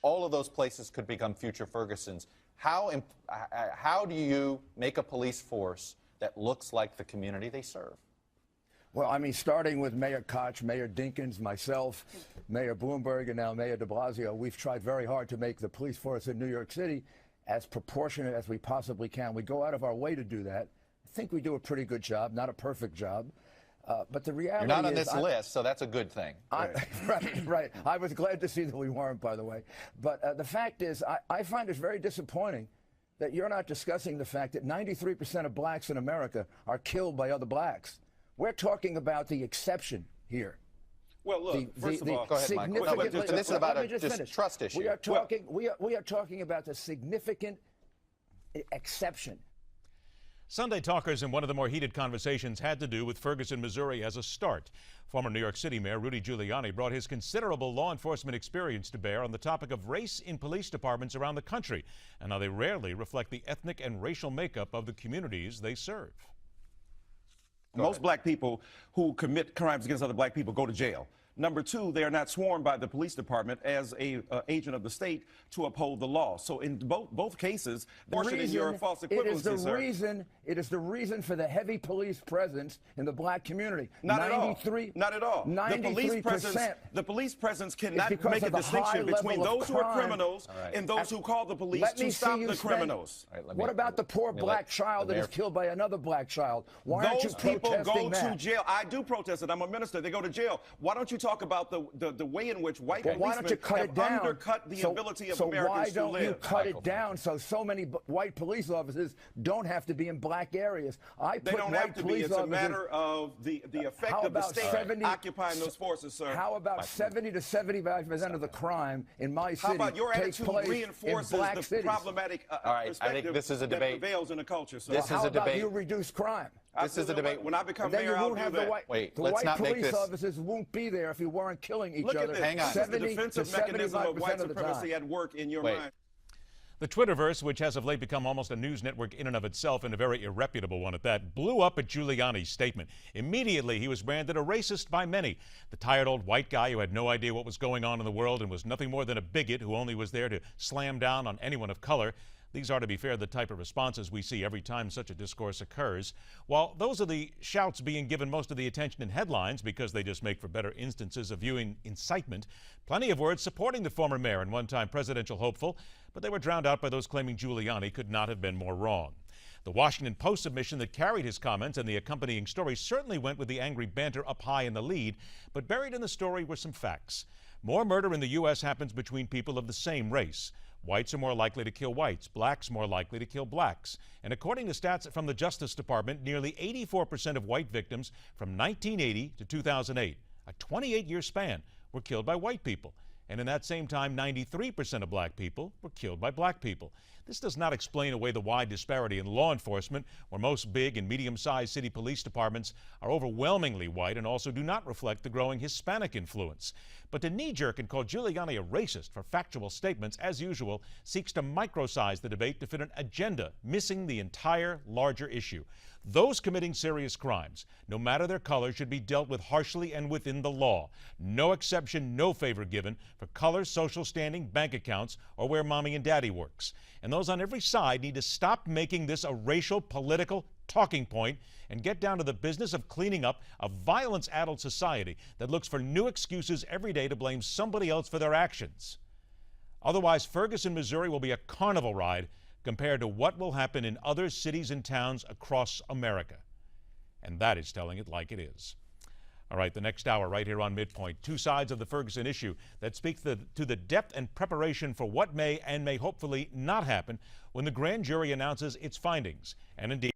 all of those places could become future Fergusons. How do you make a police force that looks like the community they serve? Well, I mean, starting with Mayor Koch, Mayor Dinkins, myself, Mayor Bloomberg, and now Mayor de Blasio, we've tried very hard to make the police force in New York City as proportionate as we possibly can. We go out of our way to do that. I think we do a pretty good job, not a perfect job. But the reality is... You're not on this list, so that's a good thing. Right. I was glad to see that we weren't, by the way. But the fact is, I find it very disappointing that you're not discussing the fact that 93% of blacks in America are killed by other blacks. We're talking about the exception here. Well, look, first of all, go ahead, Mike. No, this is about a trust issue. We are talking about the significant exception. Sunday talkers in one of the more heated conversations had to do with Ferguson, Missouri as a start. Former New York City Mayor Rudy Giuliani brought his considerable law enforcement experience to bear on the topic of race in police departments around the country and how they rarely reflect the ethnic and racial makeup of the communities they serve. Most black people who commit crimes against other black people go to jail. Number two, they are not sworn by the police department as a agent of the state to uphold the law. So in both cases, it is the reason for the heavy police presence in the black community. Not at all. The police presence cannot make a distinction between those who are criminals and those who call the police to stop the criminals. What about the poor black child that is killed by another black child? Why aren't you protesting that? Those people go to jail. I do protest it. I'm a minister. They go to jail. Why don't you talk about the way in which white policemen have undercut the ability of Americans to live? So why don't you cut it down so many white police officers don't have to be be in black areas? They don't have to be. It's a matter of the effect of the state occupying those forces, sir. How about 70 to 75% of the crime in my city? How about your attitude reinforces the problematic I think this is a debate. that prevails in the culture, sir? This is a debate. How about you reduce crime? This is a debate. When I become mayor, I'll do that. Wait, the let's white not make police this. officers won't be there if you weren't killing each other. Hang on. 70 the defensive mechanism of white supremacy at work in your mind. The Twitterverse, which has of late become almost a news network in and of itself, and a very irreputable one at that, blew up at Giuliani's statement. Immediately, he was branded a racist by many. The tired old white guy who had no idea what was going on in the world and was nothing more than a bigot who only was there to slam down on anyone of color. These are, to be fair, the type of responses we see every time such a discourse occurs. While those are the shouts being given most of the attention in headlines because they just make for better instances of viewing incitement, plenty of words supporting the former mayor and one-time presidential hopeful, but they were drowned out by those claiming Giuliani could not have been more wrong. The Washington Post submission that carried his comments and the accompanying story certainly went with the angry banter up high in the lead, but buried in the story were some facts. More murder in the U.S. happens between people of the same race. Whites are more likely to kill whites, blacks more likely to kill blacks. And according to stats from the Justice Department, nearly 84% of white victims from 1980 to 2008, a 28-year span, were killed by white people. And in that same time, 93% of black people were killed by black people. This does not explain away the wide disparity in law enforcement, where most big and medium-sized city police departments are overwhelmingly white and also do not reflect the growing Hispanic influence. But to knee-jerk and call Giuliani a racist for factual statements, as usual, seeks to microsize the debate to fit an agenda, missing the entire larger issue. Those committing serious crimes, no matter their color, should be dealt with harshly and within the law. No exception, no favor given for color, social standing, bank accounts, or where mommy and daddy works. And those on every side need to stop making this a racial, political talking point and get down to the business of cleaning up a violence-addled society that looks for new excuses every day to blame somebody else for their actions. Otherwise, Ferguson, Missouri will be a carnival ride compared to what will happen in other cities and towns across America. And that is telling it like it is. All right, the next hour right here on MidPoint, two sides of the Ferguson issue that speak to the depth and preparation for what may and may hopefully not happen when the grand jury announces its findings. And indeed,